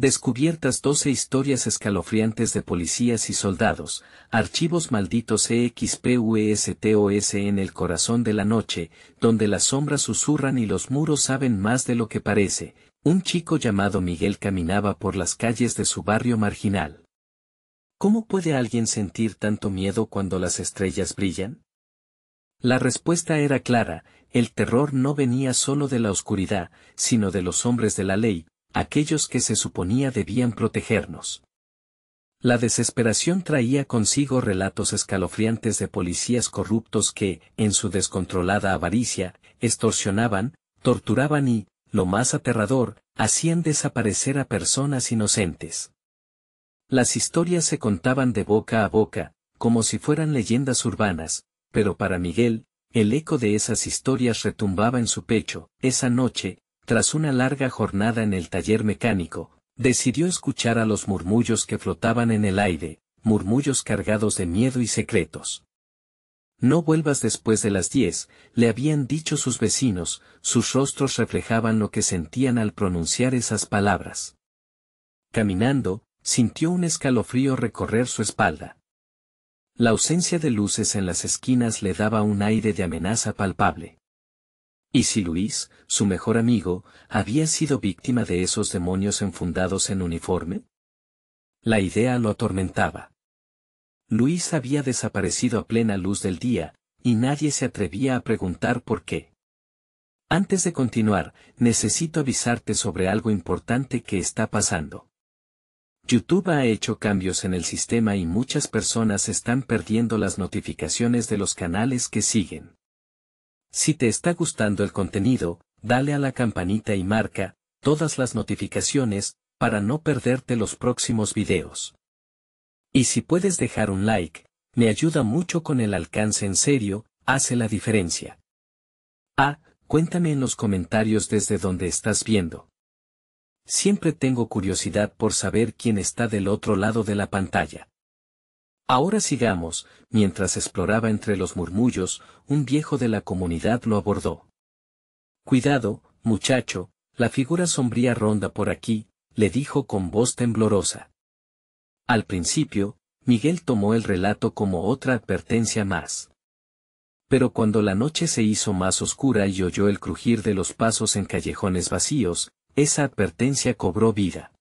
Descubiertas 12 historias escalofriantes de policías y soldados, archivos malditos EXPUESTOS en el corazón de la noche, donde las sombras susurran y los muros saben más de lo que parece. Un chico llamado Miguel caminaba por las calles de su barrio marginal. ¿Cómo puede alguien sentir tanto miedo cuando las estrellas brillan? La respuesta era clara, el terror no venía solo de la oscuridad, sino de los hombres de la ley, aquellos que se suponía debían protegernos. La desesperación traía consigo relatos escalofriantes de policías corruptos que, en su descontrolada avaricia, extorsionaban, torturaban y, lo más aterrador, hacían desaparecer a personas inocentes. Las historias se contaban de boca a boca, como si fueran leyendas urbanas, pero para Miguel, el eco de esas historias retumbaba en su pecho. Esa noche, tras una larga jornada en el taller mecánico, decidió escuchar a los murmullos que flotaban en el aire, murmullos cargados de miedo y secretos. No vuelvas después de las 10, le habían dicho sus vecinos, sus rostros reflejaban lo que sentían al pronunciar esas palabras. Caminando, sintió un escalofrío recorrer su espalda. La ausencia de luces en las esquinas le daba un aire de amenaza palpable. ¿Y si Luis, su mejor amigo, había sido víctima de esos demonios enfundados en uniforme? La idea lo atormentaba. Luis había desaparecido a plena luz del día, y nadie se atrevía a preguntar por qué. Antes de continuar, necesito avisarte sobre algo importante que está pasando. YouTube ha hecho cambios en el sistema y muchas personas están perdiendo las notificaciones de los canales que siguen. Si te está gustando el contenido, dale a la campanita y marca todas las notificaciones para no perderte los próximos videos. Y si puedes dejar un like, me ayuda mucho con el alcance, en serio, hace la diferencia. Cuéntame en los comentarios desde donde estás viendo. Siempre tengo curiosidad por saber quién está del otro lado de la pantalla. Ahora sigamos. Mientras exploraba entre los murmullos, un viejo de la comunidad lo abordó. Cuidado, muchacho, la figura sombría ronda por aquí, le dijo con voz temblorosa. Al principio, Miguel tomó el relato como otra advertencia más. Pero cuando la noche se hizo más oscura y oyó el crujir de los pasos en callejones vacíos, esa advertencia cobró vida.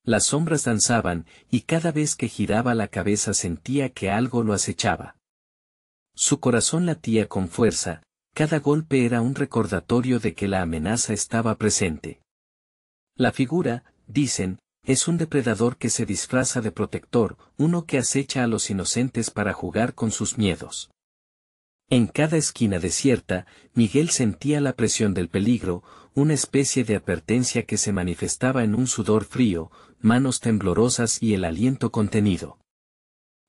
Las sombras danzaban, y cada vez que giraba la cabeza sentía que algo lo acechaba. Su corazón latía con fuerza, cada golpe era un recordatorio de que la amenaza estaba presente. La figura, dicen, es un depredador que se disfraza de protector, uno que acecha a los inocentes para jugar con sus miedos. En cada esquina desierta, Miguel sentía la presión del peligro, una especie de advertencia que se manifestaba en un sudor frío, manos temblorosas y el aliento contenido.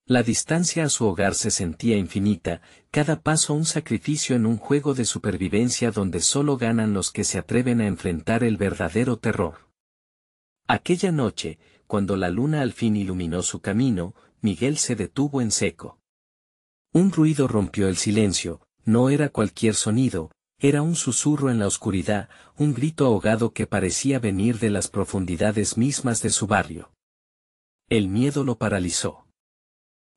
La distancia a su hogar se sentía infinita, cada paso un sacrificio en un juego de supervivencia donde solo ganan los que se atreven a enfrentar el verdadero terror. Aquella noche, cuando la luna al fin iluminó su camino, Miguel se detuvo en seco. Un ruido rompió el silencio, no era cualquier sonido, era un susurro en la oscuridad, un grito ahogado que parecía venir de las profundidades mismas de su barrio. El miedo lo paralizó.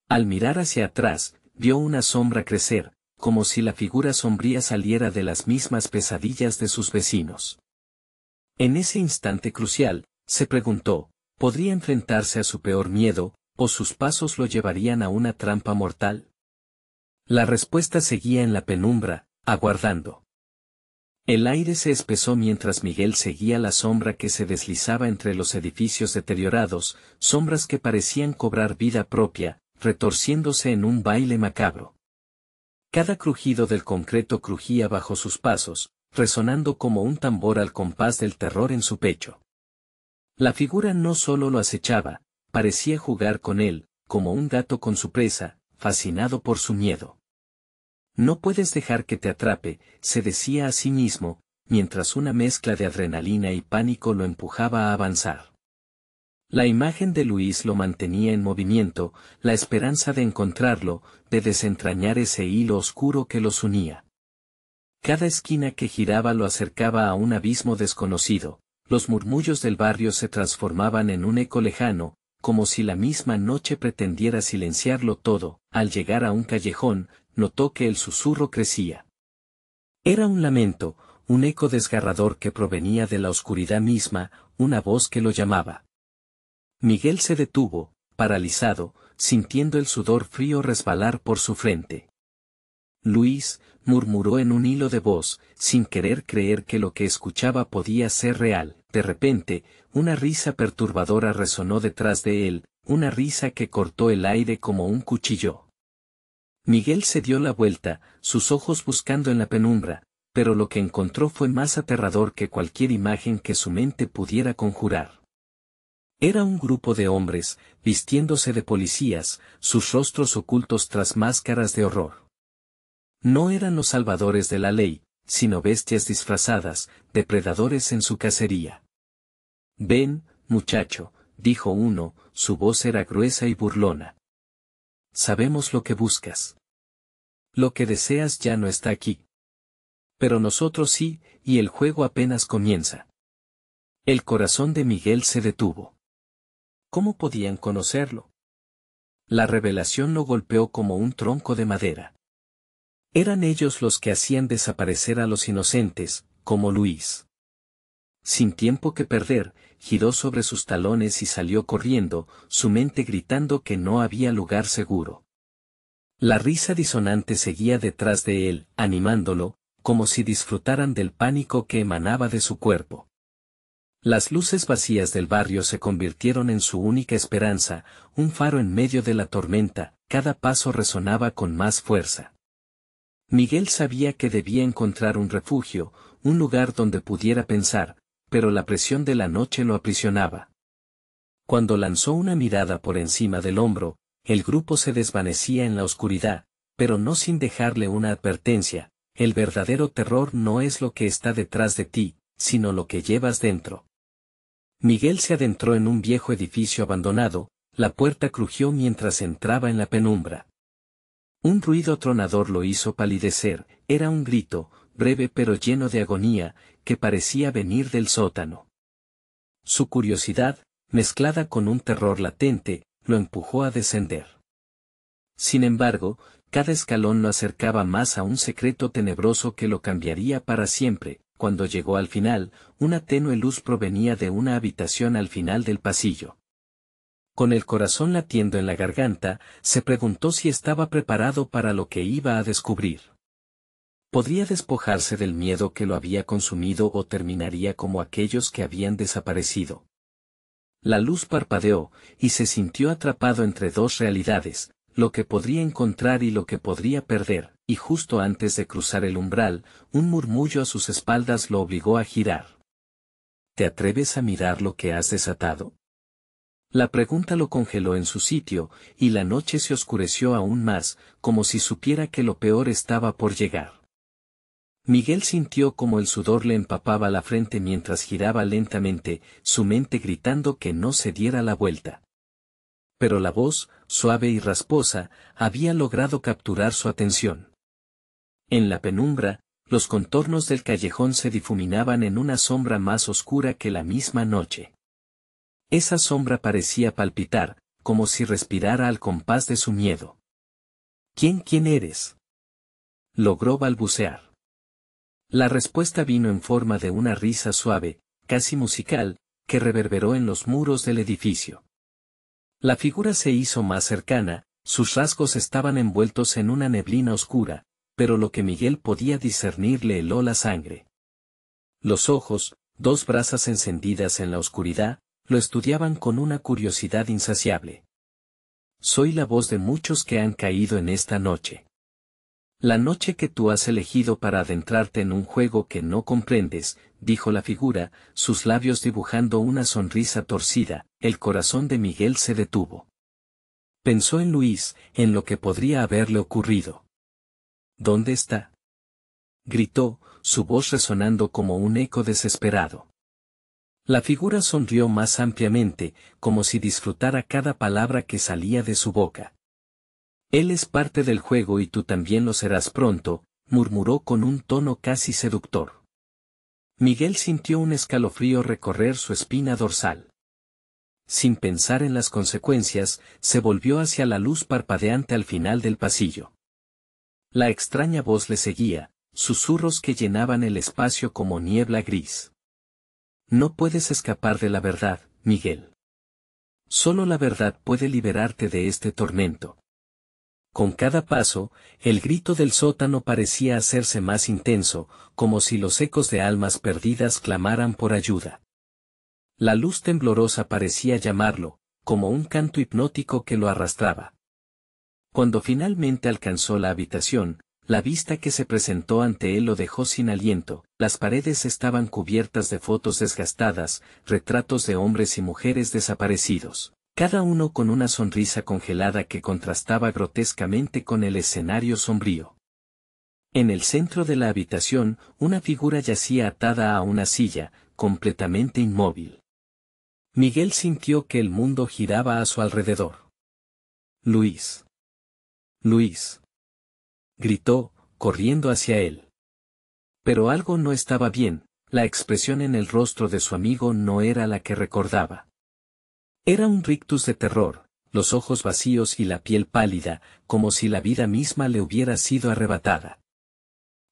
Al mirar hacia atrás, vio una sombra crecer, como si la figura sombría saliera de las mismas pesadillas de sus vecinos. En ese instante crucial, se preguntó, ¿podría enfrentarse a su peor miedo, o sus pasos lo llevarían a una trampa mortal? La respuesta seguía en la penumbra, aguardando. El aire se espesó mientras Miguel seguía la sombra que se deslizaba entre los edificios deteriorados, sombras que parecían cobrar vida propia, retorciéndose en un baile macabro. Cada crujido del concreto crujía bajo sus pasos, resonando como un tambor al compás del terror en su pecho. La figura no solo lo acechaba, parecía jugar con él, como un gato con su presa, fascinado por su miedo. No puedes dejar que te atrape, se decía a sí mismo, mientras una mezcla de adrenalina y pánico lo empujaba a avanzar. La imagen de Luis lo mantenía en movimiento, la esperanza de encontrarlo, de desentrañar ese hilo oscuro que los unía. Cada esquina que giraba lo acercaba a un abismo desconocido, los murmullos del barrio se transformaban en un eco lejano, como si la misma noche pretendiera silenciarlo todo. Al llegar a un callejón, notó que el susurro crecía. Era un lamento, un eco desgarrador que provenía de la oscuridad misma, una voz que lo llamaba. Miguel se detuvo, paralizado, sintiendo el sudor frío resbalar por su frente. Luis, murmuró en un hilo de voz, sin querer creer que lo que escuchaba podía ser real. De repente, una risa perturbadora resonó detrás de él, una risa que cortó el aire como un cuchillo. Miguel se dio la vuelta, sus ojos buscando en la penumbra, pero lo que encontró fue más aterrador que cualquier imagen que su mente pudiera conjurar. Era un grupo de hombres, vistiéndose de policías, sus rostros ocultos tras máscaras de horror. No eran los salvadores de la ley, sino bestias disfrazadas, depredadores en su cacería. «Ven, muchacho», dijo uno, su voz era gruesa y burlona. «Sabemos lo que buscas. Lo que deseas ya no está aquí. Pero nosotros sí, y el juego apenas comienza». El corazón de Miguel se detuvo. ¿Cómo podían conocerlo? La revelación lo golpeó como un tronco de madera. Eran ellos los que hacían desaparecer a los inocentes, como Luis. Sin tiempo que perder, giró sobre sus talones y salió corriendo, su mente gritando que no había lugar seguro. La risa disonante seguía detrás de él, animándolo, como si disfrutaran del pánico que emanaba de su cuerpo. Las luces vacías del barrio se convirtieron en su única esperanza, un faro en medio de la tormenta, cada paso resonaba con más fuerza. Miguel sabía que debía encontrar un refugio, un lugar donde pudiera pensar, pero la presión de la noche lo aprisionaba. Cuando lanzó una mirada por encima del hombro, el grupo se desvanecía en la oscuridad, pero no sin dejarle una advertencia: el verdadero terror no es lo que está detrás de ti, sino lo que llevas dentro. Miguel se adentró en un viejo edificio abandonado, la puerta crujió mientras entraba en la penumbra. Un ruido atronador lo hizo palidecer, era un grito, breve pero lleno de agonía, que parecía venir del sótano. Su curiosidad, mezclada con un terror latente, lo empujó a descender. Sin embargo, cada escalón lo acercaba más a un secreto tenebroso que lo cambiaría para siempre. Cuando llegó al final, una tenue luz provenía de una habitación al final del pasillo. Con el corazón latiendo en la garganta, se preguntó si estaba preparado para lo que iba a descubrir. ¿Podría despojarse del miedo que lo había consumido o terminaría como aquellos que habían desaparecido? La luz parpadeó, y se sintió atrapado entre dos realidades, lo que podría encontrar y lo que podría perder, y justo antes de cruzar el umbral, un murmullo a sus espaldas lo obligó a girar. ¿Te atreves a mirar lo que has desatado? La pregunta lo congeló en su sitio, y la noche se oscureció aún más, como si supiera que lo peor estaba por llegar. Miguel sintió como el sudor le empapaba la frente mientras giraba lentamente, su mente gritando que no se diera la vuelta. Pero la voz, suave y rasposa, había logrado capturar su atención. En la penumbra, los contornos del callejón se difuminaban en una sombra más oscura que la misma noche. Esa sombra parecía palpitar, como si respirara al compás de su miedo. ¿Quién eres?», logró balbucear. La respuesta vino en forma de una risa suave, casi musical, que reverberó en los muros del edificio. La figura se hizo más cercana, sus rasgos estaban envueltos en una neblina oscura, pero lo que Miguel podía discernir le heló la sangre. Los ojos, dos brasas encendidas en la oscuridad, lo estudiaban con una curiosidad insaciable. «Soy la voz de muchos que han caído en esta noche. La noche que tú has elegido para adentrarte en un juego que no comprendes», dijo la figura, sus labios dibujando una sonrisa torcida. El corazón de Miguel se detuvo. Pensó en Luis, en lo que podría haberle ocurrido. «¿Dónde está?», gritó, su voz resonando como un eco desesperado. La figura sonrió más ampliamente, como si disfrutara cada palabra que salía de su boca. «Él es parte del juego y tú también lo serás pronto», murmuró con un tono casi seductor. Miguel sintió un escalofrío recorrer su espina dorsal. Sin pensar en las consecuencias, se volvió hacia la luz parpadeante al final del pasillo. La extraña voz le seguía, susurros que llenaban el espacio como niebla gris. No puedes escapar de la verdad, Miguel. Solo la verdad puede liberarte de este tormento. Con cada paso, el grito del sótano parecía hacerse más intenso, como si los ecos de almas perdidas clamaran por ayuda. La luz temblorosa parecía llamarlo, como un canto hipnótico que lo arrastraba. Cuando finalmente alcanzó la habitación, la vista que se presentó ante él lo dejó sin aliento. Las paredes estaban cubiertas de fotos desgastadas, retratos de hombres y mujeres desaparecidos, cada uno con una sonrisa congelada que contrastaba grotescamente con el escenario sombrío. En el centro de la habitación, una figura yacía atada a una silla, completamente inmóvil. Miguel sintió que el mundo giraba a su alrededor. Luis. Luis. Gritó, corriendo hacia él. Pero algo no estaba bien, la expresión en el rostro de su amigo no era la que recordaba. Era un rictus de terror, los ojos vacíos y la piel pálida, como si la vida misma le hubiera sido arrebatada.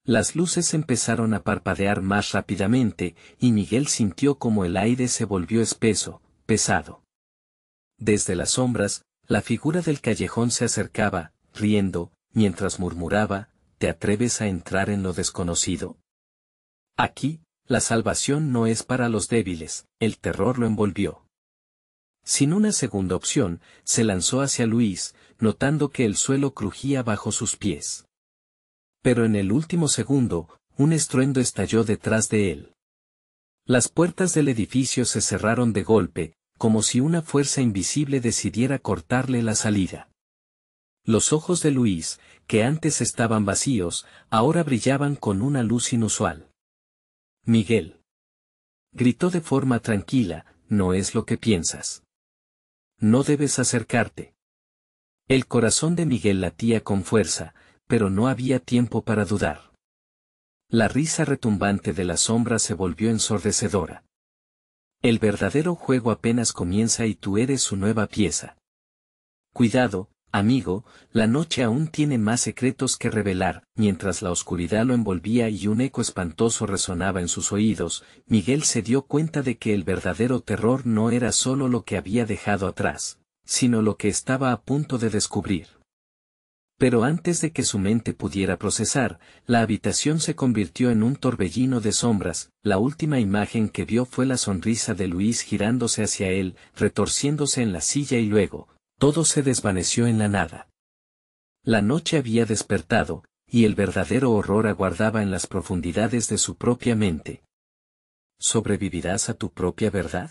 Las luces empezaron a parpadear más rápidamente, y Miguel sintió como el aire se volvió espeso, pesado. Desde las sombras, la figura del callejón se acercaba, riendo, mientras murmuraba, ¿te atreves a entrar en lo desconocido? Aquí, la salvación no es para los débiles, el terror lo envolvió. Sin una segunda opción, se lanzó hacia Luis, notando que el suelo crujía bajo sus pies. Pero en el último segundo, un estruendo estalló detrás de él. Las puertas del edificio se cerraron de golpe, como si una fuerza invisible decidiera cortarle la salida. Los ojos de Luis, que antes estaban vacíos, ahora brillaban con una luz inusual. Miguel. Gritó de forma tranquila, no es lo que piensas. No debes acercarte. El corazón de Miguel latía con fuerza, pero no había tiempo para dudar. La risa retumbante de la sombra se volvió ensordecedora. El verdadero juego apenas comienza y tú eres su nueva pieza. Cuidado, amigo, la noche aún tiene más secretos que revelar. Mientras la oscuridad lo envolvía y un eco espantoso resonaba en sus oídos, Miguel se dio cuenta de que el verdadero terror no era solo lo que había dejado atrás, sino lo que estaba a punto de descubrir. Pero antes de que su mente pudiera procesar, la habitación se convirtió en un torbellino de sombras. La última imagen que vio fue la sonrisa de Luis girándose hacia él, retorciéndose en la silla y luego, todo se desvaneció en la nada. La noche había despertado, y el verdadero horror aguardaba en las profundidades de su propia mente. ¿Sobrevivirás a tu propia verdad?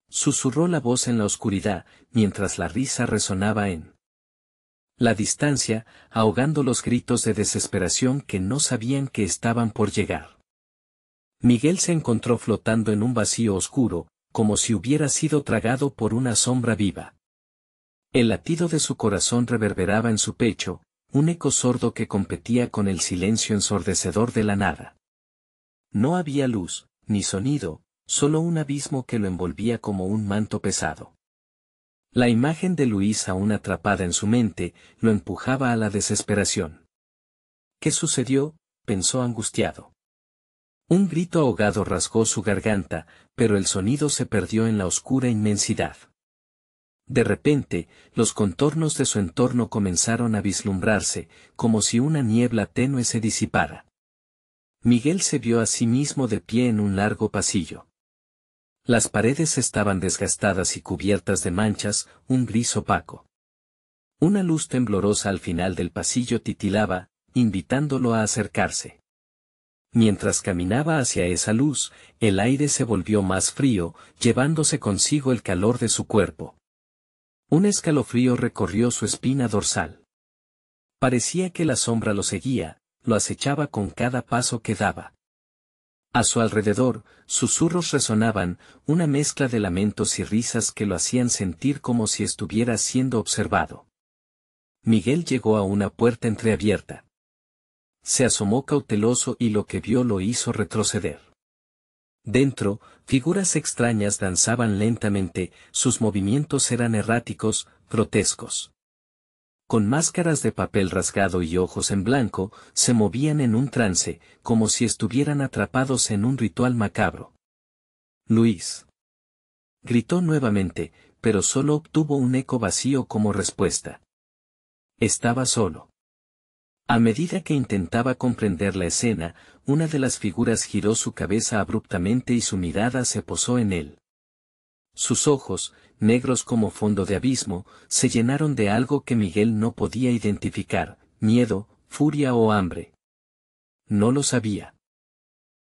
Susurró la voz en la oscuridad, mientras la risa resonaba en la distancia, ahogando los gritos de desesperación que no sabían que estaban por llegar. Miguel se encontró flotando en un vacío oscuro, como si hubiera sido tragado por una sombra viva. El latido de su corazón reverberaba en su pecho, un eco sordo que competía con el silencio ensordecedor de la nada. No había luz, ni sonido, solo un abismo que lo envolvía como un manto pesado. La imagen de Luis aún atrapada en su mente, lo empujaba a la desesperación. ¿Qué sucedió?, pensó angustiado. Un grito ahogado rasgó su garganta, pero el sonido se perdió en la oscura inmensidad. De repente, los contornos de su entorno comenzaron a vislumbrarse, como si una niebla tenue se disipara. Miguel se vio a sí mismo de pie en un largo pasillo. Las paredes estaban desgastadas y cubiertas de manchas, un gris opaco. Una luz temblorosa al final del pasillo titilaba, invitándolo a acercarse. Mientras caminaba hacia esa luz, el aire se volvió más frío, llevándose consigo el calor de su cuerpo. Un escalofrío recorrió su espina dorsal. Parecía que la sombra lo seguía, lo acechaba con cada paso que daba. A su alrededor, susurros resonaban, una mezcla de lamentos y risas que lo hacían sentir como si estuviera siendo observado. Miguel llegó a una puerta entreabierta. Se asomó cauteloso y lo que vio lo hizo retroceder. Dentro, figuras extrañas danzaban lentamente, sus movimientos eran erráticos, grotescos. Con máscaras de papel rasgado y ojos en blanco, se movían en un trance, como si estuvieran atrapados en un ritual macabro. Luis. Gritó nuevamente, pero solo obtuvo un eco vacío como respuesta. Estaba solo. A medida que intentaba comprender la escena, una de las figuras giró su cabeza abruptamente y su mirada se posó en él. Sus ojos, negros como fondo de abismo, se llenaron de algo que Miguel no podía identificar, miedo, furia o hambre. No lo sabía.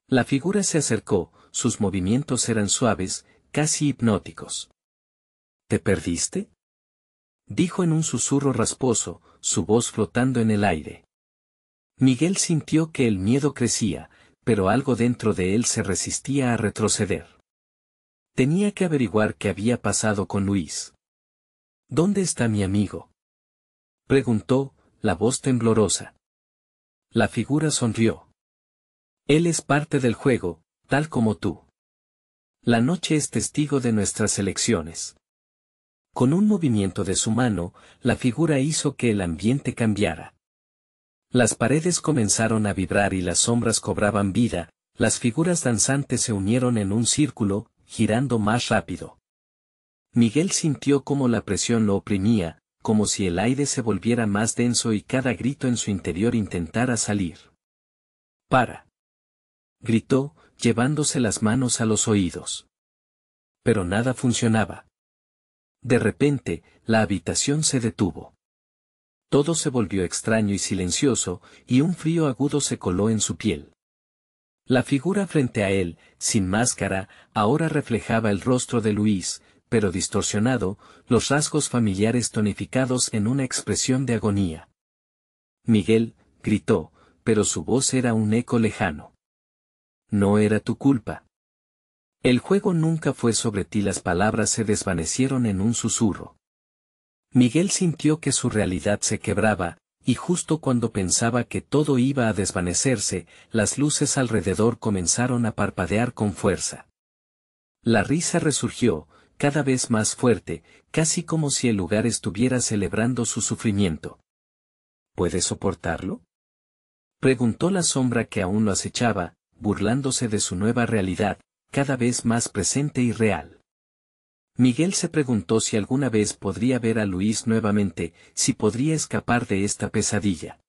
La figura se acercó, sus movimientos eran suaves, casi hipnóticos. ¿Te perdiste?, dijo en un susurro rasposo, su voz flotando en el aire. Miguel sintió que el miedo crecía, pero algo dentro de él se resistía a retroceder. Tenía que averiguar qué había pasado con Luis. ¿Dónde está mi amigo?, preguntó, la voz temblorosa. La figura sonrió. Él es parte del juego, tal como tú. La noche es testigo de nuestras elecciones. Con un movimiento de su mano, la figura hizo que el ambiente cambiara. Las paredes comenzaron a vibrar y las sombras cobraban vida, las figuras danzantes se unieron en un círculo, girando más rápido. Miguel sintió como la presión lo oprimía, como si el aire se volviera más denso y cada grito en su interior intentara salir. ¡Para!, gritó, llevándose las manos a los oídos. Pero nada funcionaba. De repente, la habitación se detuvo. Todo se volvió extraño y silencioso, y un frío agudo se coló en su piel. La figura frente a él, sin máscara, ahora reflejaba el rostro de Luis, pero distorsionado, los rasgos familiares tonificados en una expresión de agonía. Miguel, gritó, pero su voz era un eco lejano. No era tu culpa. El juego nunca fue sobre ti. Las palabras se desvanecieron en un susurro. Miguel sintió que su realidad se quebraba, y justo cuando pensaba que todo iba a desvanecerse, las luces alrededor comenzaron a parpadear con fuerza. La risa resurgió, cada vez más fuerte, casi como si el lugar estuviera celebrando su sufrimiento. ¿Puedes soportarlo?, preguntó la sombra que aún lo acechaba, burlándose de su nueva realidad, cada vez más presente y real. Miguel se preguntó si alguna vez podría ver a Luis nuevamente, si podría escapar de esta pesadilla.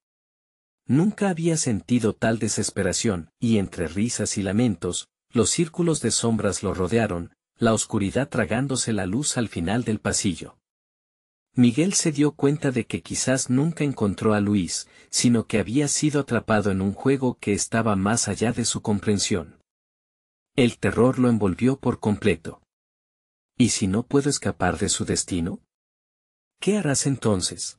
Nunca había sentido tal desesperación, y entre risas y lamentos, los círculos de sombras lo rodearon, la oscuridad tragándose la luz al final del pasillo. Miguel se dio cuenta de que quizás nunca encontró a Luis, sino que había sido atrapado en un juego que estaba más allá de su comprensión. El terror lo envolvió por completo. ¿Y si no puedo escapar de su destino? ¿Qué harás entonces?,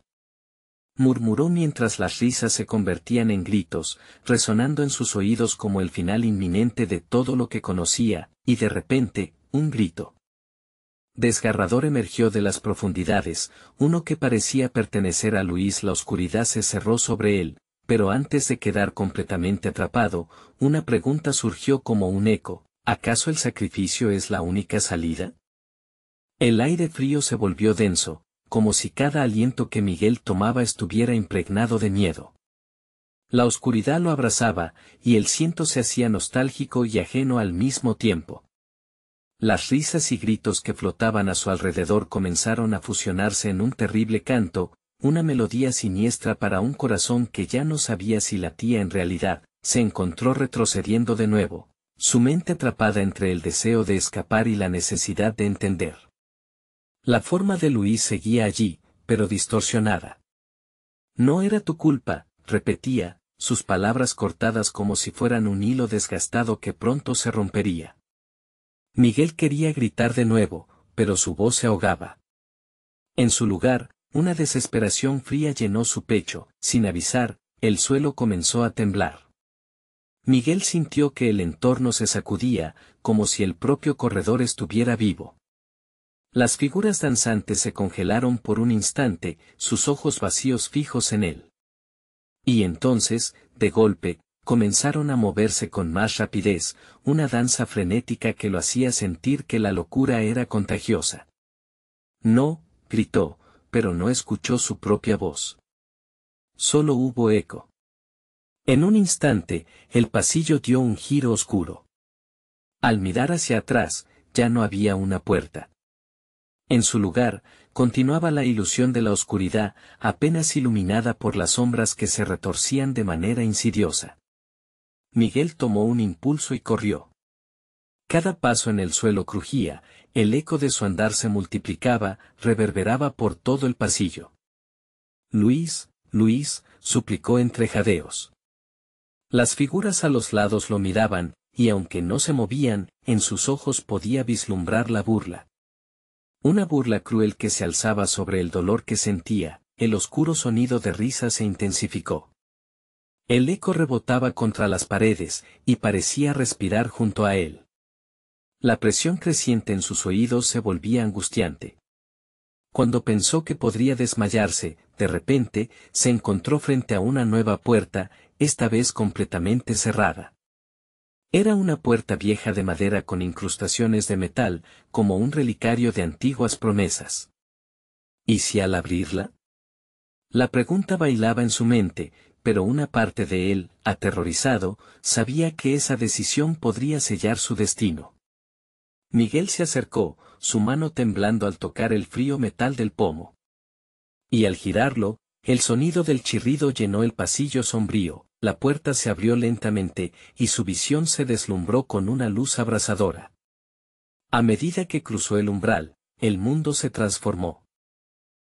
murmuró mientras las risas se convertían en gritos, resonando en sus oídos como el final inminente de todo lo que conocía, y de repente, un grito desgarrador emergió de las profundidades, uno que parecía pertenecer a Luis. La oscuridad se cerró sobre él, pero antes de quedar completamente atrapado, una pregunta surgió como un eco: ¿acaso el sacrificio es la única salida? El aire frío se volvió denso, como si cada aliento que Miguel tomaba estuviera impregnado de miedo. La oscuridad lo abrazaba, y el cielo se hacía nostálgico y ajeno al mismo tiempo. Las risas y gritos que flotaban a su alrededor comenzaron a fusionarse en un terrible canto, una melodía siniestra para un corazón que ya no sabía si latía en realidad. Se encontró retrocediendo de nuevo, su mente atrapada entre el deseo de escapar y la necesidad de entender. La forma de Luis seguía allí, pero distorsionada. No era tu culpa, repetía, sus palabras cortadas como si fueran un hilo desgastado que pronto se rompería. Miguel quería gritar de nuevo, pero su voz se ahogaba. En su lugar, una desesperación fría llenó su pecho. Sin avisar, el suelo comenzó a temblar. Miguel sintió que el entorno se sacudía, como si el propio corredor estuviera vivo. Las figuras danzantes se congelaron por un instante, sus ojos vacíos fijos en él. Y entonces, de golpe, Comenzaron a moverse con más rapidez, una danza frenética que lo hacía sentir que la locura era contagiosa. No, gritó, pero no escuchó su propia voz. Solo hubo eco. En un instante, el pasillo dio un giro oscuro. Al mirar hacia atrás, ya no había una puerta. En su lugar, continuaba la ilusión de la oscuridad, apenas iluminada por las sombras que se retorcían de manera insidiosa. Miguel tomó un impulso y corrió. Cada paso en el suelo crujía, el eco de su andar se multiplicaba, reverberaba por todo el pasillo. Luis, Luis, suplicó entre jadeos. Las figuras a los lados lo miraban, y aunque no se movían, en sus ojos podía vislumbrar la burla. Una burla cruel que se alzaba sobre el dolor que sentía, el oscuro sonido de risa se intensificó. El eco rebotaba contra las paredes, y parecía respirar junto a él. La presión creciente en sus oídos se volvía angustiante. Cuando pensó que podría desmayarse, de repente, se encontró frente a una nueva puerta, esta vez completamente cerrada. Era una puerta vieja de madera con incrustaciones de metal, como un relicario de antiguas promesas. ¿Y si al abrirla? La pregunta bailaba en su mente, pero una parte de él, aterrorizado, sabía que esa decisión podría sellar su destino. Miguel se acercó, su mano temblando al tocar el frío metal del pomo. Y al girarlo, el sonido del chirrido llenó el pasillo sombrío, la puerta se abrió lentamente, y su visión se deslumbró con una luz abrasadora. A medida que cruzó el umbral, el mundo se transformó.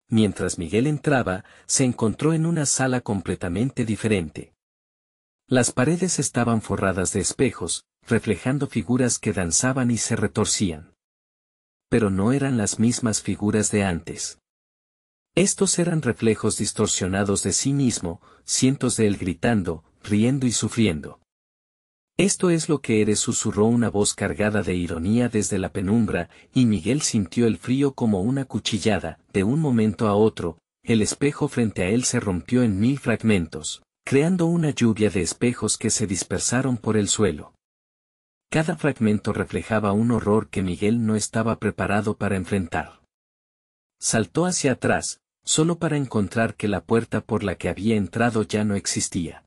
Mientras Miguel entraba, se encontró en una sala completamente diferente. Las paredes estaban forradas de espejos, reflejando figuras que danzaban y se retorcían. Pero no eran las mismas figuras de antes. Estos eran reflejos distorsionados de sí mismo, cientos de él gritando, riendo y sufriendo. «Esto es lo que eres», susurró una voz cargada de ironía desde la penumbra, y Miguel sintió el frío como una cuchillada. De un momento a otro, el espejo frente a él se rompió en 1000 fragmentos, creando una lluvia de espejos que se dispersaron por el suelo. Cada fragmento reflejaba un horror que Miguel no estaba preparado para enfrentar. Saltó hacia atrás, solo para encontrar que la puerta por la que había entrado ya no existía.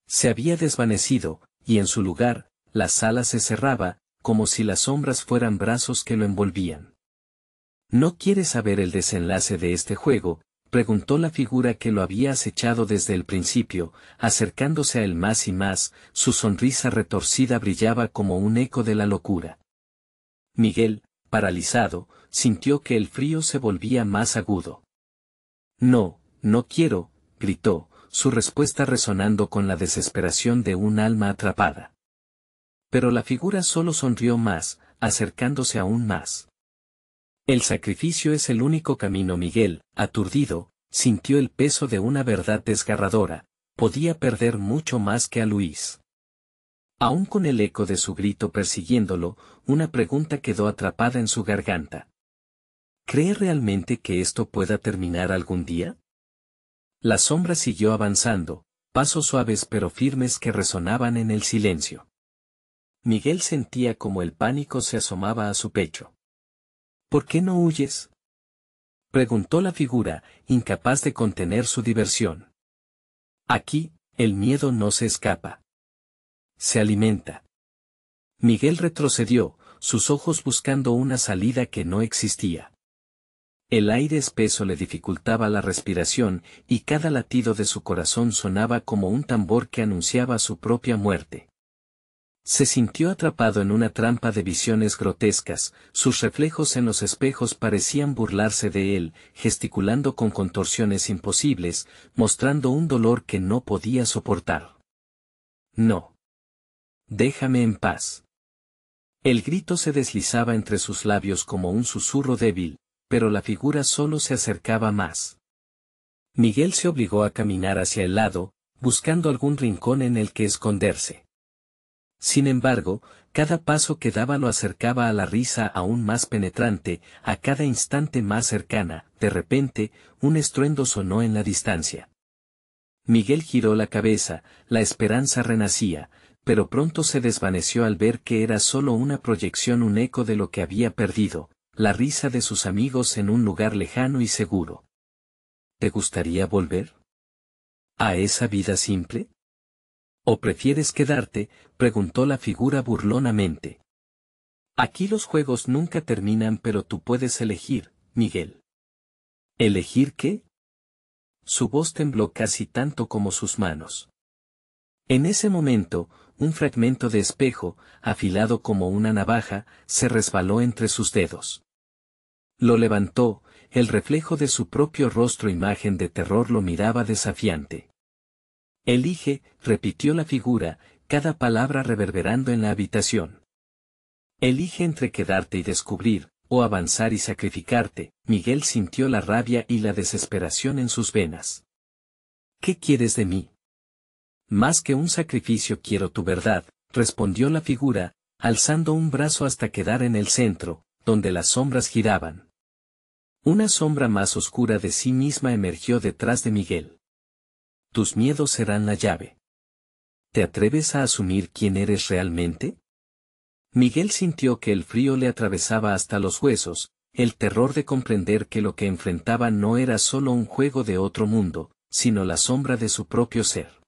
Se había desvanecido, y en su lugar, la sala se cerraba, como si las sombras fueran brazos que lo envolvían. «¿No quieres saber el desenlace de este juego?», preguntó la figura que lo había acechado desde el principio, acercándose a él más y más, su sonrisa retorcida brillaba como un eco de la locura. Miguel, paralizado, sintió que el frío se volvía más agudo. «No, no quiero», gritó, su respuesta resonando con la desesperación de un alma atrapada. Pero la figura solo sonrió más, acercándose aún más. «El sacrificio es el único camino». Miguel, aturdido, sintió el peso de una verdad desgarradora: podía perder mucho más que a Luis. Aún con el eco de su grito persiguiéndolo, una pregunta quedó atrapada en su garganta. ¿Cree realmente que esto pueda terminar algún día? La sombra siguió avanzando, pasos suaves pero firmes que resonaban en el silencio. Miguel sentía como el pánico se asomaba a su pecho. «¿Por qué no huyes?», preguntó la figura, incapaz de contener su diversión. «Aquí, el miedo no se escapa. Se alimenta». Miguel retrocedió, sus ojos buscando una salida que no existía. El aire espeso le dificultaba la respiración, y cada latido de su corazón sonaba como un tambor que anunciaba su propia muerte. Se sintió atrapado en una trampa de visiones grotescas, sus reflejos en los espejos parecían burlarse de él, gesticulando con contorsiones imposibles, mostrando un dolor que no podía soportar. «No. Déjame en paz». El grito se deslizaba entre sus labios como un susurro débil, pero la figura solo se acercaba más. Miguel se obligó a caminar hacia el lado, buscando algún rincón en el que esconderse. Sin embargo, cada paso que daba lo acercaba a la risa aún más penetrante, a cada instante más cercana. De repente, un estruendo sonó en la distancia. Miguel giró la cabeza, la esperanza renacía, pero pronto se desvaneció al ver que era solo una proyección, un eco de lo que había perdido, la risa de sus amigos en un lugar lejano y seguro. ¿Te gustaría volver a esa vida simple? ¿O prefieres quedarte?, preguntó la figura burlonamente. Aquí los juegos nunca terminan, pero tú puedes elegir, Miguel. ¿Elegir qué? Su voz tembló casi tanto como sus manos. En ese momento, un fragmento de espejo, afilado como una navaja, se resbaló entre sus dedos. Lo levantó, el reflejo de su propio rostro, imagen de terror, lo miraba desafiante. Elige, repitió la figura, cada palabra reverberando en la habitación. Elige entre quedarte y descubrir, o avanzar y sacrificarte. Miguel sintió la rabia y la desesperación en sus venas. ¿Qué quieres de mí? Más que un sacrificio, quiero tu verdad, respondió la figura, alzando un brazo hasta quedar en el centro, donde las sombras giraban. Una sombra más oscura de sí misma emergió detrás de Miguel. Tus miedos serán la llave. ¿Te atreves a asumir quién eres realmente? Miguel sintió que el frío le atravesaba hasta los huesos, el terror de comprender que lo que enfrentaba no era solo un juego de otro mundo, sino la sombra de su propio ser.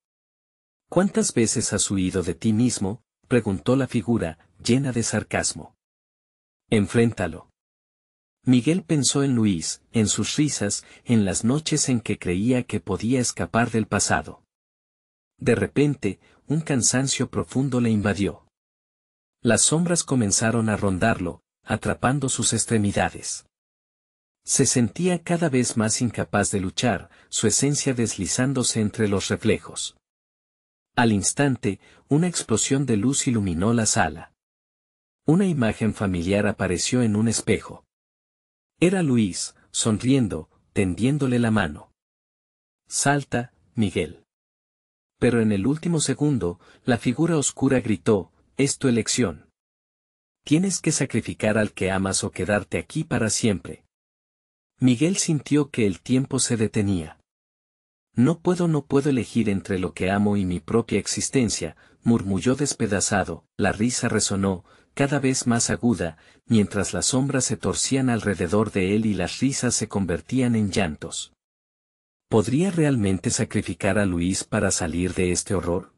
¿Cuántas veces has huido de ti mismo?, preguntó la figura, llena de sarcasmo. Enfréntalo. Miguel pensó en Luis, en sus risas, en las noches en que creía que podía escapar del pasado. De repente, un cansancio profundo le invadió. Las sombras comenzaron a rondarlo, atrapando sus extremidades. Se sentía cada vez más incapaz de luchar, su esencia deslizándose entre los reflejos. Al instante, una explosión de luz iluminó la sala. Una imagen familiar apareció en un espejo. Era Luis, sonriendo, tendiéndole la mano. Salta, Miguel. Pero en el último segundo, la figura oscura gritó, es tu elección. Tienes que sacrificar al que amas o quedarte aquí para siempre. Miguel sintió que el tiempo se detenía. No puedo elegir entre lo que amo y mi propia existencia, murmulló despedazado. La risa resonó, cada vez más aguda, mientras las sombras se torcían alrededor de él y las risas se convertían en llantos. ¿Podría realmente sacrificar a Luis para salir de este horror?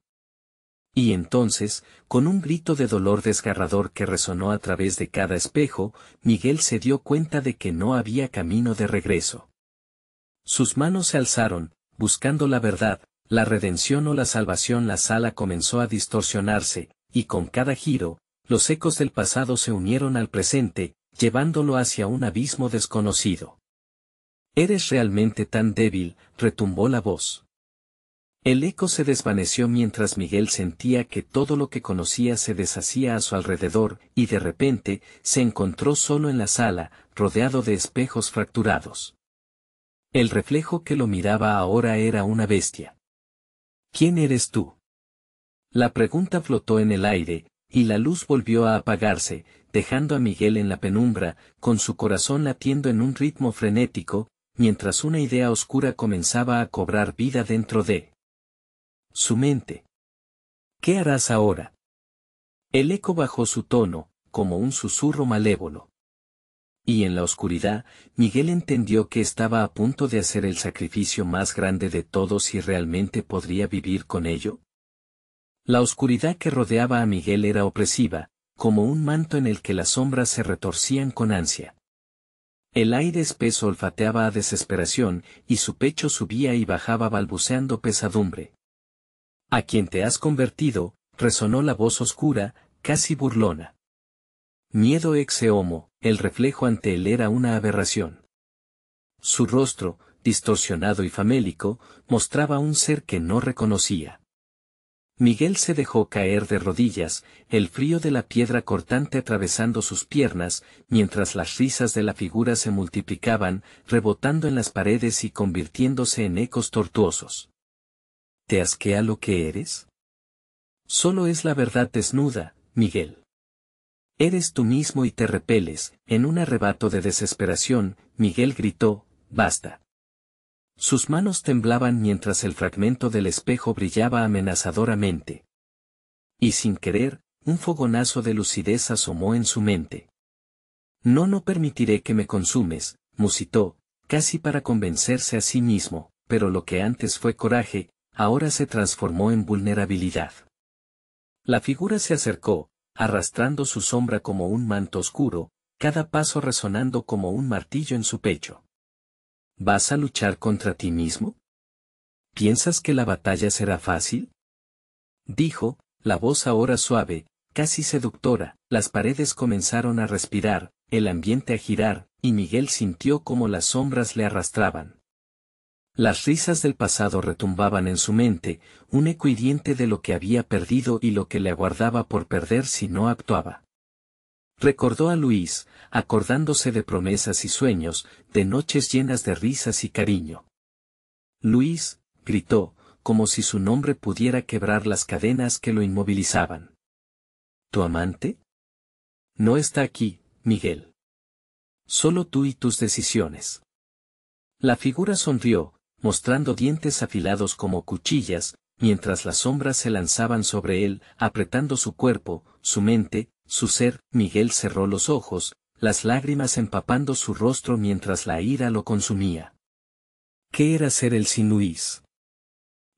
Y entonces, con un grito de dolor desgarrador que resonó a través de cada espejo, Miguel se dio cuenta de que no había camino de regreso. Sus manos se alzaron, buscando la verdad, la redención o la salvación. La sala comenzó a distorsionarse, y con cada giro, los ecos del pasado se unieron al presente, llevándolo hacia un abismo desconocido. ¿Eres realmente tan débil?, retumbó la voz. El eco se desvaneció mientras Miguel sentía que todo lo que conocía se deshacía a su alrededor, y de repente, se encontró solo en la sala, rodeado de espejos fracturados. El reflejo que lo miraba ahora era una bestia. ¿Quién eres tú? La pregunta flotó en el aire, y la luz volvió a apagarse, dejando a Miguel en la penumbra, con su corazón latiendo en un ritmo frenético, mientras una idea oscura comenzaba a cobrar vida dentro de su mente. ¿Qué harás ahora? El eco bajó su tono, como un susurro malévolo. Y en la oscuridad, Miguel entendió que estaba a punto de hacer el sacrificio más grande de todos y realmente podría vivir con ello. La oscuridad que rodeaba a Miguel era opresiva, como un manto en el que las sombras se retorcían con ansia. El aire espeso olfateaba a desesperación, y su pecho subía y bajaba balbuceando pesadumbre. ¿A quién te has convertido?, resonó la voz oscura, casi burlona. Miedo ex homo, el reflejo ante él era una aberración. Su rostro, distorsionado y famélico, mostraba un ser que no reconocía. Miguel se dejó caer de rodillas, el frío de la piedra cortante atravesando sus piernas, mientras las risas de la figura se multiplicaban, rebotando en las paredes y convirtiéndose en ecos tortuosos. ¿Te asquea lo que eres? Solo es la verdad desnuda, Miguel. Eres tú mismo y te repeles. En un arrebato de desesperación, Miguel gritó, basta. Sus manos temblaban mientras el fragmento del espejo brillaba amenazadoramente. Y sin querer, un fogonazo de lucidez asomó en su mente. No permitiré que me consumes, musitó, casi para convencerse a sí mismo, pero lo que antes fue coraje, ahora se transformó en vulnerabilidad. La figura se acercó, arrastrando su sombra como un manto oscuro, cada paso resonando como un martillo en su pecho. ¿Vas a luchar contra ti mismo? ¿Piensas que la batalla será fácil? Dijo, la voz ahora suave, casi seductora. Las paredes comenzaron a respirar, el ambiente a girar, y Miguel sintió como las sombras le arrastraban. Las risas del pasado retumbaban en su mente, un eco hiriente de lo que había perdido y lo que le aguardaba por perder si no actuaba. Recordó a Luis, acordándose de promesas y sueños, de noches llenas de risas y cariño. Luis, gritó, como si su nombre pudiera quebrar las cadenas que lo inmovilizaban. ¿Tu amante? No está aquí, Miguel. Solo tú y tus decisiones. La figura sonrió, mostrando dientes afilados como cuchillas, mientras las sombras se lanzaban sobre él, apretando su cuerpo, su mente, su ser. Miguel cerró los ojos, las lágrimas empapando su rostro mientras la ira lo consumía. ¿Qué era ser él sin Luis?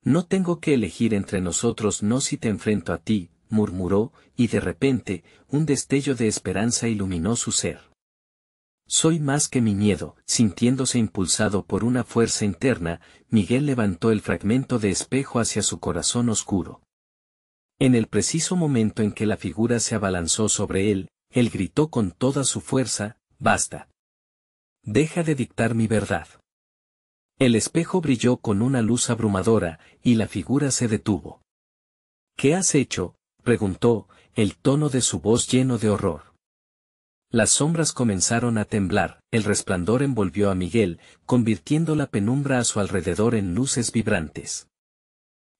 No tengo que elegir entre nosotros, no si te enfrento a ti, murmuró, y de repente, un destello de esperanza iluminó su ser. Soy más que mi miedo. Sintiéndose impulsado por una fuerza interna, Miguel levantó el fragmento de espejo hacia su corazón oscuro. En el preciso momento en que la figura se abalanzó sobre él gritó con toda su fuerza, «¡Basta! Deja de dictar mi verdad». El espejo brilló con una luz abrumadora, y la figura se detuvo. «¿Qué has hecho?», preguntó, el tono de su voz lleno de horror. Las sombras comenzaron a temblar, el resplandor envolvió a Miguel, convirtiendo la penumbra a su alrededor en luces vibrantes.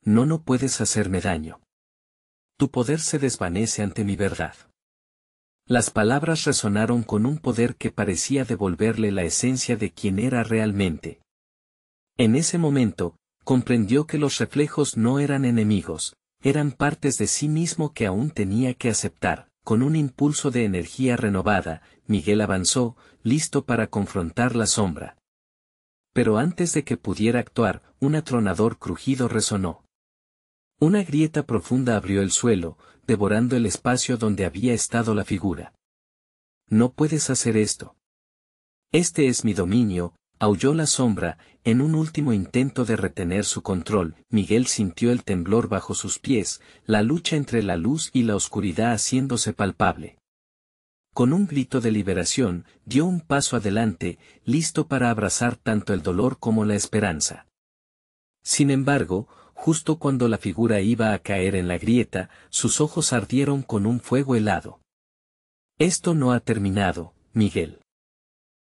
No puedes hacerme daño. Tu poder se desvanece ante mi verdad». Las palabras resonaron con un poder que parecía devolverle la esencia de quien era realmente. En ese momento, comprendió que los reflejos no eran enemigos, eran partes de sí mismo que aún tenía que aceptar. Con un impulso de energía renovada, Miguel avanzó, listo para confrontar la sombra. Pero antes de que pudiera actuar, un atronador crujido resonó. Una grieta profunda abrió el suelo, devorando el espacio donde había estado la figura. «No puedes hacer esto. Este es mi dominio», aulló la sombra, en un último intento de retener su control. Miguel sintió el temblor bajo sus pies, la lucha entre la luz y la oscuridad haciéndose palpable. Con un grito de liberación, dio un paso adelante, listo para abrazar tanto el dolor como la esperanza. Sin embargo, justo cuando la figura iba a caer en la grieta, sus ojos ardieron con un fuego helado. «Esto no ha terminado, Miguel.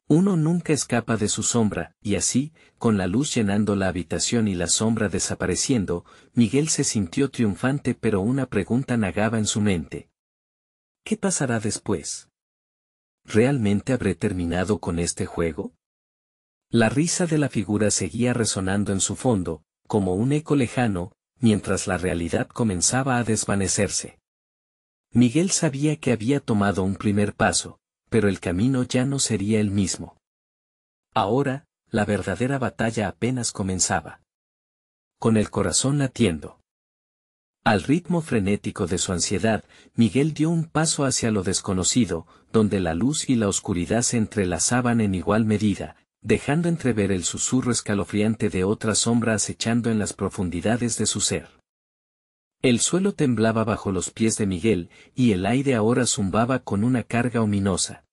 Uno nunca escapa de su sombra», y así, con la luz llenando la habitación y la sombra desapareciendo, Miguel se sintió triunfante, pero una pregunta nagaba en su mente. ¿Qué pasará después? ¿Realmente habré terminado con este juego? La risa de la figura seguía resonando en su fondo, como un eco lejano, mientras la realidad comenzaba a desvanecerse. Miguel sabía que había tomado un primer paso, pero el camino ya no sería el mismo. Ahora, la verdadera batalla apenas comenzaba. Con el corazón latiendo. Al ritmo frenético de su ansiedad, Miguel dio un paso hacia lo desconocido, donde la luz y la oscuridad se entrelazaban en igual medida, dejando entrever el susurro escalofriante de otra sombra acechando en las profundidades de su ser. El suelo temblaba bajo los pies de Miguel, y el aire ahora zumbaba con una carga ominosa.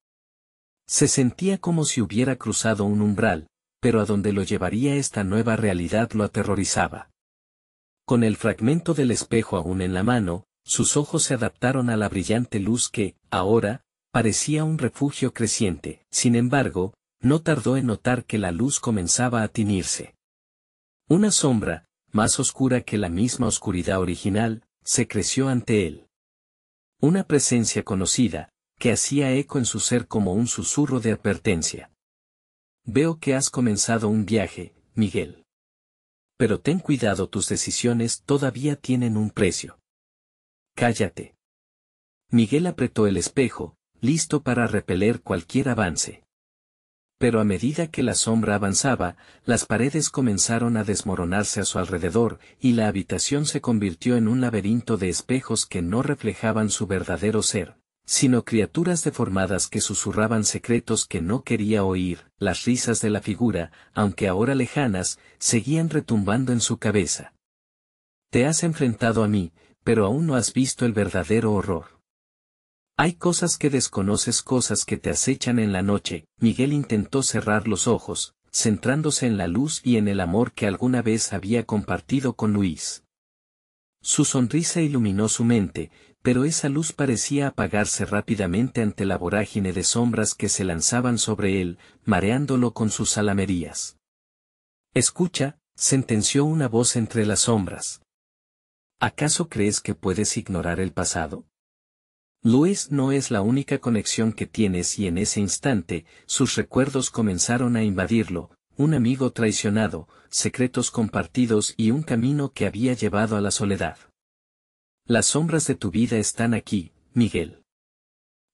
Se sentía como si hubiera cruzado un umbral, pero a donde lo llevaría esta nueva realidad lo aterrorizaba. Con el fragmento del espejo aún en la mano, sus ojos se adaptaron a la brillante luz que, ahora, parecía un refugio creciente. Sin embargo, no tardó en notar que la luz comenzaba a tinirse. Una sombra, más oscura que la misma oscuridad original, se creció ante él. Una presencia conocida, que hacía eco en su ser como un susurro de advertencia. «Veo que has comenzado un viaje, Miguel. Pero ten cuidado, tus decisiones todavía tienen un precio. Cállate. Miguel apretó el espejo, listo para repeler cualquier avance. Pero a medida que la sombra avanzaba, las paredes comenzaron a desmoronarse a su alrededor, y la habitación se convirtió en un laberinto de espejos que no reflejaban su verdadero ser, sino criaturas deformadas que susurraban secretos que no quería oír. Las risas de la figura, aunque ahora lejanas, seguían retumbando en su cabeza. Te has enfrentado a mí, pero aún no has visto el verdadero horror. Hay cosas que desconoces, cosas que te acechan en la noche. Miguel intentó cerrar los ojos, centrándose en la luz y en el amor que alguna vez había compartido con Luis. Su sonrisa iluminó su mente, pero esa luz parecía apagarse rápidamente ante la vorágine de sombras que se lanzaban sobre él, mareándolo con sus zalamerías. Escucha, sentenció una voz entre las sombras. ¿Acaso crees que puedes ignorar el pasado? Luis no es la única conexión que tienes, y en ese instante, sus recuerdos comenzaron a invadirlo, un amigo traicionado, secretos compartidos y un camino que había llevado a la soledad. Las sombras de tu vida están aquí, Miguel.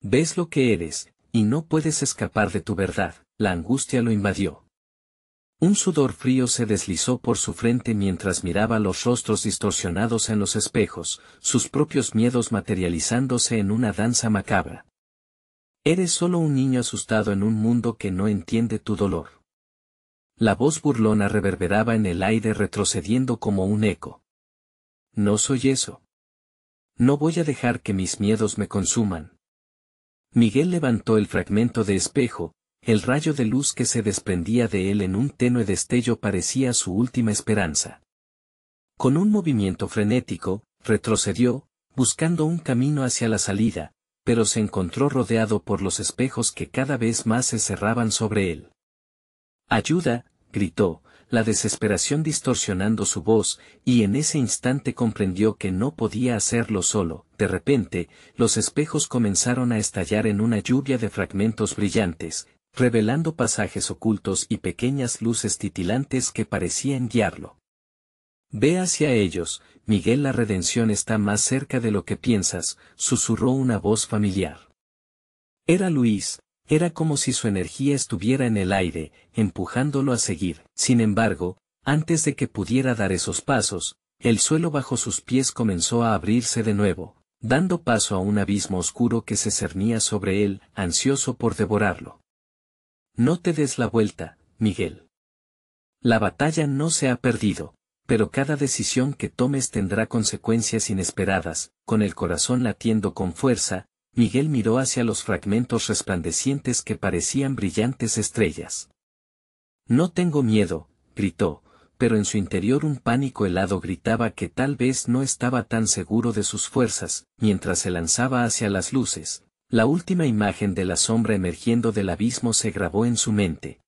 Ves lo que eres, y no puedes escapar de tu verdad. La angustia lo invadió. Un sudor frío se deslizó por su frente mientras miraba los rostros distorsionados en los espejos, sus propios miedos materializándose en una danza macabra. Eres solo un niño asustado en un mundo que no entiende tu dolor. La voz burlona reverberaba en el aire, retrocediendo como un eco. No soy eso. No voy a dejar que mis miedos me consuman. Miguel levantó el fragmento de espejo. El rayo de luz que se desprendía de él en un tenue destello parecía su última esperanza. Con un movimiento frenético, retrocedió, buscando un camino hacia la salida, pero se encontró rodeado por los espejos que cada vez más se cerraban sobre él. ¡Ayuda!, gritó, la desesperación distorsionando su voz, y en ese instante comprendió que no podía hacerlo solo. De repente, los espejos comenzaron a estallar en una lluvia de fragmentos brillantes, revelando pasajes ocultos y pequeñas luces titilantes que parecían guiarlo. Ve hacia ellos, Miguel, la redención está más cerca de lo que piensas, susurró una voz familiar. Era Luis, era como si su energía estuviera en el aire, empujándolo a seguir. Sin embargo, antes de que pudiera dar esos pasos, el suelo bajo sus pies comenzó a abrirse de nuevo, dando paso a un abismo oscuro que se cernía sobre él, ansioso por devorarlo. No te des la vuelta, Miguel. La batalla no se ha perdido, pero cada decisión que tomes tendrá consecuencias inesperadas. Con el corazón latiendo con fuerza, Miguel miró hacia los fragmentos resplandecientes que parecían brillantes estrellas. No tengo miedo, gritó, pero en su interior un pánico helado gritaba que tal vez no estaba tan seguro de sus fuerzas. Mientras se lanzaba hacia las luces, la última imagen de la sombra emergiendo del abismo se grabó en su mente.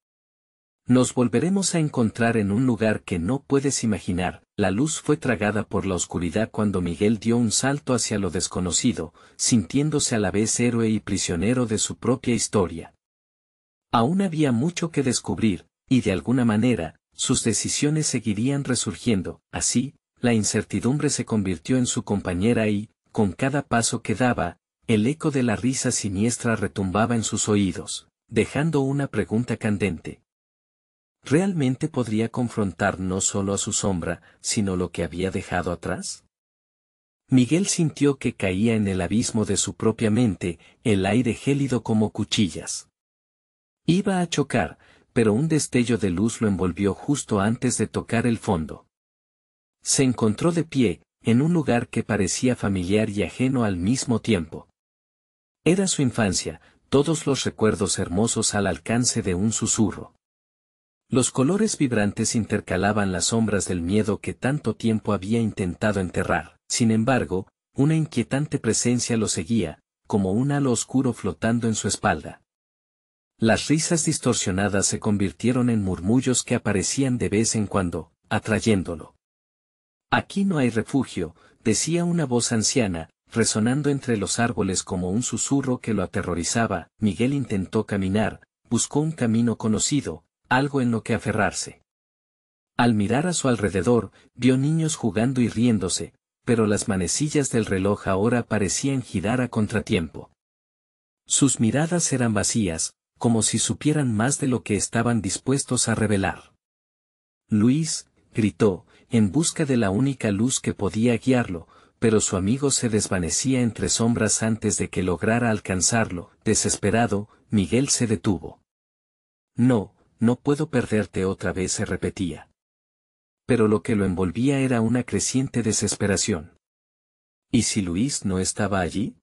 Nos volveremos a encontrar en un lugar que no puedes imaginar. La luz fue tragada por la oscuridad cuando Miguel dio un salto hacia lo desconocido, sintiéndose a la vez héroe y prisionero de su propia historia. Aún había mucho que descubrir, y de alguna manera, sus decisiones seguirían resurgiendo. Así, la incertidumbre se convirtió en su compañera y, con cada paso que daba, el eco de la risa siniestra retumbaba en sus oídos, dejando una pregunta candente. ¿Realmente podría confrontar no solo a su sombra, sino lo que había dejado atrás? Miguel sintió que caía en el abismo de su propia mente, el aire gélido como cuchillas. Iba a chocar, pero un destello de luz lo envolvió justo antes de tocar el fondo. Se encontró de pie, en un lugar que parecía familiar y ajeno al mismo tiempo. Era su infancia, todos los recuerdos hermosos al alcance de un susurro. Los colores vibrantes intercalaban las sombras del miedo que tanto tiempo había intentado enterrar. Sin embargo, una inquietante presencia lo seguía, como un halo oscuro flotando en su espalda. Las risas distorsionadas se convirtieron en murmullos que aparecían de vez en cuando, atrayéndolo. Aquí no hay refugio, decía una voz anciana, resonando entre los árboles como un susurro que lo aterrorizaba. Miguel intentó caminar, buscó un camino conocido, algo en lo que aferrarse. Al mirar a su alrededor, vio niños jugando y riéndose, pero las manecillas del reloj ahora parecían girar a contratiempo. Sus miradas eran vacías, como si supieran más de lo que estaban dispuestos a revelar. Luis, gritó, en busca de la única luz que podía guiarlo, pero su amigo se desvanecía entre sombras antes de que lograra alcanzarlo. Desesperado, Miguel se detuvo. No, no puedo perderte otra vez, se repetía. Pero lo que lo envolvía era una creciente desesperación. ¿Y si Luis no estaba allí?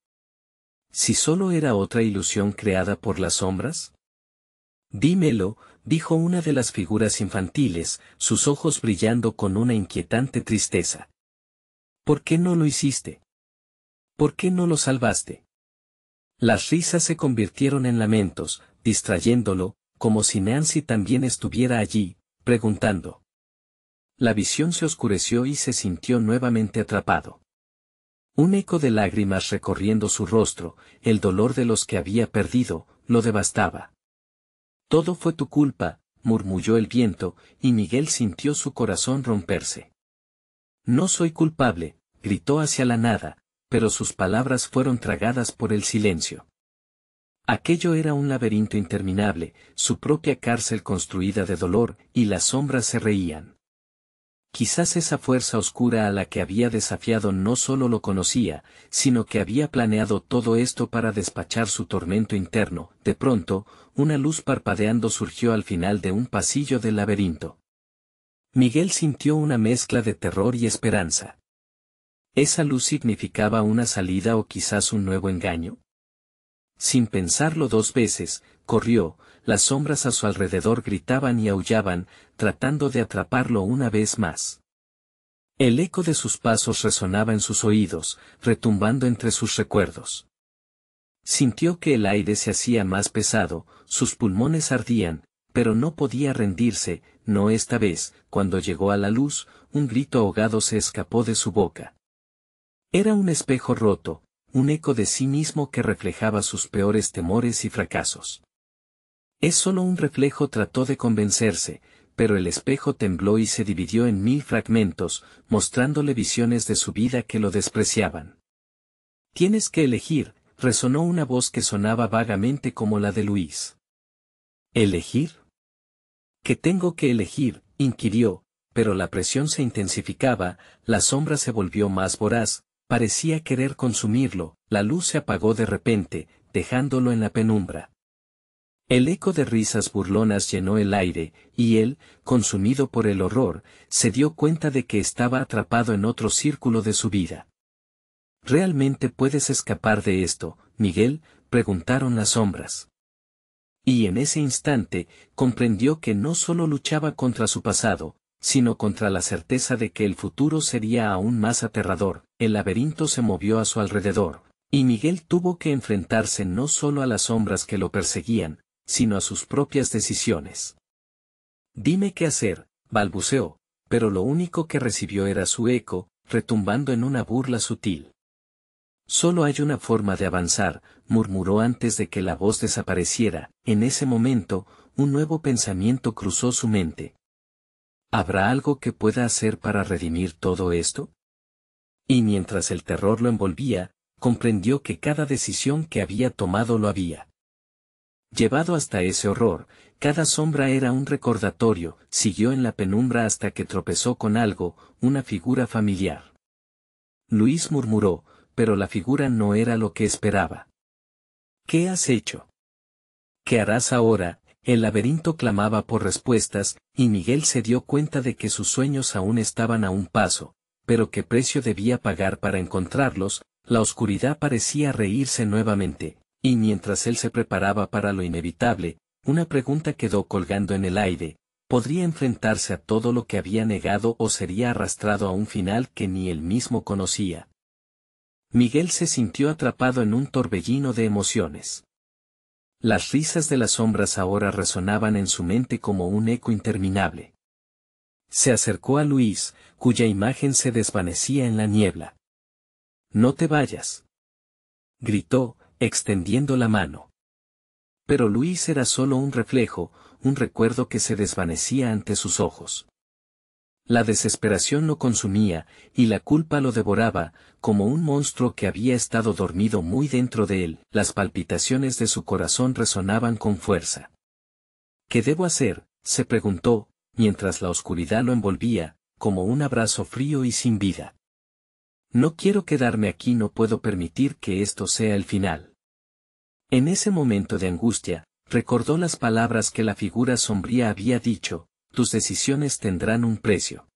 ¿Si solo era otra ilusión creada por las sombras? Dímelo, dijo una de las figuras infantiles, sus ojos brillando con una inquietante tristeza. ¿Por qué no lo hiciste? ¿Por qué no lo salvaste? Las risas se convirtieron en lamentos, distrayéndolo, como si Nancy también estuviera allí, preguntando. La visión se oscureció y se sintió nuevamente atrapado. Un eco de lágrimas recorriendo su rostro, el dolor de los que había perdido, lo devastaba. Todo fue tu culpa, murmulló el viento, y Miguel sintió su corazón romperse. No soy culpable, gritó hacia la nada, pero sus palabras fueron tragadas por el silencio. Aquello era un laberinto interminable, su propia cárcel construida de dolor, y las sombras se reían. Quizás esa fuerza oscura a la que había desafiado no solo lo conocía, sino que había planeado todo esto para despachar su tormento interno. De pronto, una luz parpadeando surgió al final de un pasillo del laberinto. Miguel sintió una mezcla de terror y esperanza. ¿Esa luz significaba una salida o quizás un nuevo engaño? Sin pensarlo dos veces, corrió. Las sombras a su alrededor gritaban y aullaban, tratando de atraparlo una vez más. El eco de sus pasos resonaba en sus oídos, retumbando entre sus recuerdos. Sintió que el aire se hacía más pesado, sus pulmones ardían, pero no podía rendirse, no esta vez. Cuando llegó a la luz, un grito ahogado se escapó de su boca. Era un espejo roto, un eco de sí mismo que reflejaba sus peores temores y fracasos. Es solo un reflejo, trató de convencerse, pero el espejo tembló y se dividió en 1000 fragmentos, mostrándole visiones de su vida que lo despreciaban. Tienes que elegir, resonó una voz que sonaba vagamente como la de Luis. ¿Elegir? ¿Qué tengo que elegir?, inquirió, pero la presión se intensificaba, la sombra se volvió más voraz, parecía querer consumirlo. La luz se apagó de repente, dejándolo en la penumbra. El eco de risas burlonas llenó el aire, y él, consumido por el horror, se dio cuenta de que estaba atrapado en otro círculo de su vida. ¿Realmente puedes escapar de esto, Miguel?, preguntaron las sombras. Y en ese instante, comprendió que no solo luchaba contra su pasado, sino contra la certeza de que el futuro sería aún más aterrador. El laberinto se movió a su alrededor, y Miguel tuvo que enfrentarse no solo a las sombras que lo perseguían, sino a sus propias decisiones. Dime qué hacer, balbuceó, pero lo único que recibió era su eco, retumbando en una burla sutil. Solo hay una forma de avanzar, murmuró antes de que la voz desapareciera. En ese momento, un nuevo pensamiento cruzó su mente. ¿Habrá algo que pueda hacer para redimir todo esto? Y mientras el terror lo envolvía, comprendió que cada decisión que había tomado lo había llevado hasta ese horror. Cada sombra era un recordatorio. Siguió en la penumbra hasta que tropezó con algo, una figura familiar. Luis murmuró, pero la figura no era lo que esperaba. ¿Qué has hecho? ¿Qué harás ahora? El laberinto clamaba por respuestas, y Miguel se dio cuenta de que sus sueños aún estaban a un paso, pero qué precio debía pagar para encontrarlos. La oscuridad parecía reírse nuevamente. Y mientras él se preparaba para lo inevitable, una pregunta quedó colgando en el aire: ¿podría enfrentarse a todo lo que había negado o sería arrastrado a un final que ni él mismo conocía? Miguel se sintió atrapado en un torbellino de emociones. Las risas de las sombras ahora resonaban en su mente como un eco interminable. Se acercó a Luis, cuya imagen se desvanecía en la niebla. «No te vayas», gritó, extendiendo la mano. Pero Luis era solo un reflejo, un recuerdo que se desvanecía ante sus ojos. La desesperación lo consumía, y la culpa lo devoraba, como un monstruo que había estado dormido muy dentro de él. Las palpitaciones de su corazón resonaban con fuerza. ¿Qué debo hacer?, se preguntó, mientras la oscuridad lo envolvía, como un abrazo frío y sin vida. No quiero quedarme aquí, no puedo permitir que esto sea el final. En ese momento de angustia, recordó las palabras que la figura sombría había dicho: tus decisiones tendrán un precio.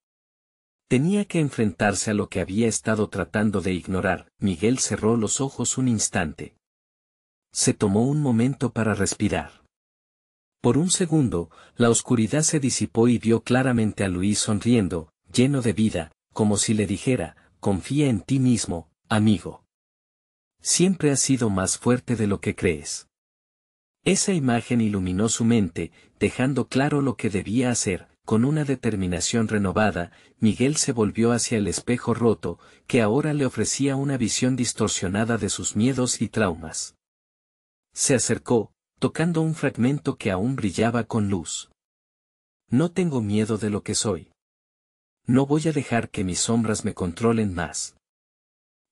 Tenía que enfrentarse a lo que había estado tratando de ignorar. Miguel cerró los ojos un instante. Se tomó un momento para respirar. Por un segundo, la oscuridad se disipó y vio claramente a Luis sonriendo, lleno de vida, como si le dijera: confía en ti mismo, amigo. Siempre has sido más fuerte de lo que crees. Esa imagen iluminó su mente, dejando claro lo que debía hacer. Con una determinación renovada, Miguel se volvió hacia el espejo roto, que ahora le ofrecía una visión distorsionada de sus miedos y traumas. Se acercó, tocando un fragmento que aún brillaba con luz. No tengo miedo de lo que soy. No voy a dejar que mis sombras me controlen más.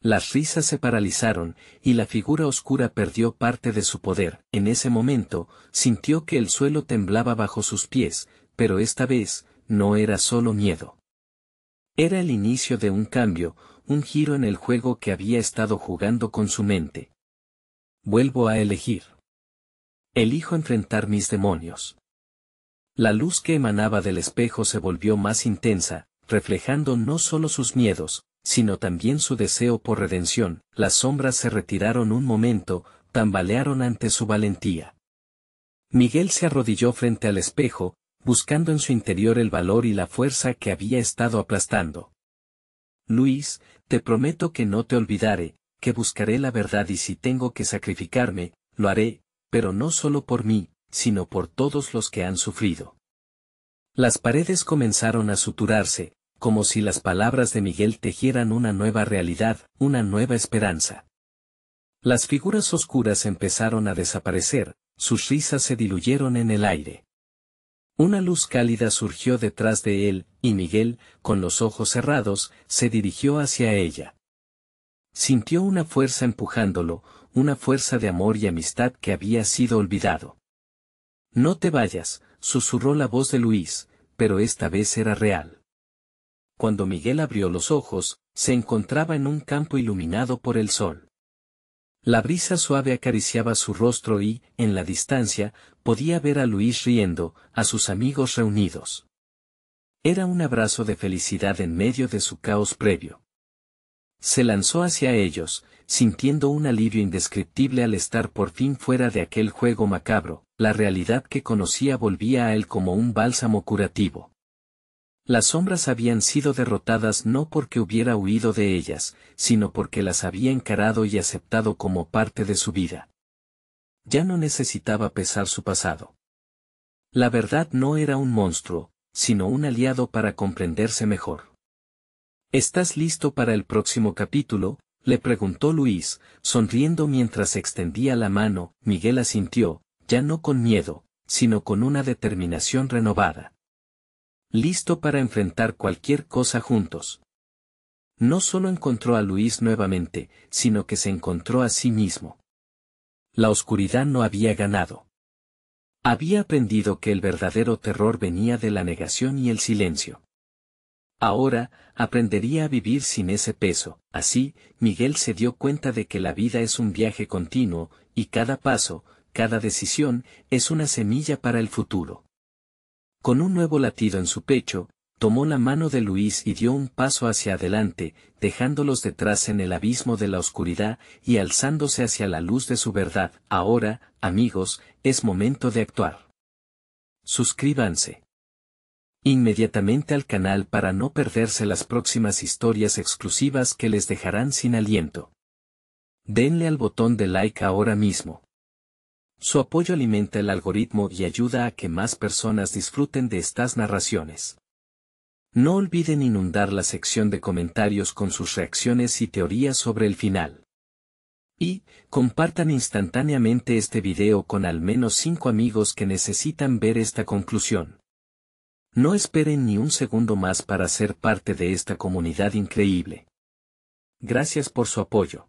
Las risas se paralizaron, y la figura oscura perdió parte de su poder. En ese momento, sintió que el suelo temblaba bajo sus pies, pero esta vez, no era solo miedo. Era el inicio de un cambio, un giro en el juego que había estado jugando con su mente. Vuelvo a elegir. Elijo enfrentar mis demonios. La luz que emanaba del espejo se volvió más intensa, reflejando no solo sus miedos, sino también su deseo por redención. Las sombras se retiraron un momento, tambalearon ante su valentía. Miguel se arrodilló frente al espejo, buscando en su interior el valor y la fuerza que había estado aplastando. Luis, te prometo que no te olvidaré, que buscaré la verdad, y si tengo que sacrificarme, lo haré, pero no solo por mí, sino por todos los que han sufrido. Las paredes comenzaron a suturarse, como si las palabras de Miguel tejieran una nueva realidad, una nueva esperanza. Las figuras oscuras empezaron a desaparecer, sus risas se diluyeron en el aire. Una luz cálida surgió detrás de él, y Miguel, con los ojos cerrados, se dirigió hacia ella. Sintió una fuerza empujándolo, una fuerza de amor y amistad que había sido olvidado. No te vayas, susurró la voz de Luis, pero esta vez era real. Cuando Miguel abrió los ojos, se encontraba en un campo iluminado por el sol. La brisa suave acariciaba su rostro y, en la distancia, podía ver a Luis riendo, a sus amigos reunidos. Era un abrazo de felicidad en medio de su caos previo. Se lanzó hacia ellos, sintiendo un alivio indescriptible al estar por fin fuera de aquel juego macabro. La realidad que conocía volvía a él como un bálsamo curativo. Las sombras habían sido derrotadas no porque hubiera huido de ellas, sino porque las había encarado y aceptado como parte de su vida. Ya no necesitaba pesar su pasado. La verdad no era un monstruo, sino un aliado para comprenderse mejor. ¿Estás listo para el próximo capítulo?, le preguntó Luis, sonriendo mientras extendía la mano. Miguel asintió, ya no con miedo, sino con una determinación renovada. Listo para enfrentar cualquier cosa juntos. No solo encontró a Luis nuevamente, sino que se encontró a sí mismo. La oscuridad no había ganado. Había aprendido que el verdadero terror venía de la negación y el silencio. Ahora, aprendería a vivir sin ese peso. Así, Miguel se dio cuenta de que la vida es un viaje continuo, y cada paso, cada decisión, es una semilla para el futuro. Con un nuevo latido en su pecho, tomó la mano de Luis y dio un paso hacia adelante, dejándolos detrás en el abismo de la oscuridad y alzándose hacia la luz de su verdad. Ahora, amigos, es momento de actuar. Suscríbanse inmediatamente al canal para no perderse las próximas historias exclusivas que les dejarán sin aliento. Denle al botón de like ahora mismo. Su apoyo alimenta el algoritmo y ayuda a que más personas disfruten de estas narraciones. No olviden inundar la sección de comentarios con sus reacciones y teorías sobre el final. Y, compartan instantáneamente este video con al menos 5 amigos que necesitan ver esta conclusión. No esperen ni un segundo más para ser parte de esta comunidad increíble. Gracias por su apoyo.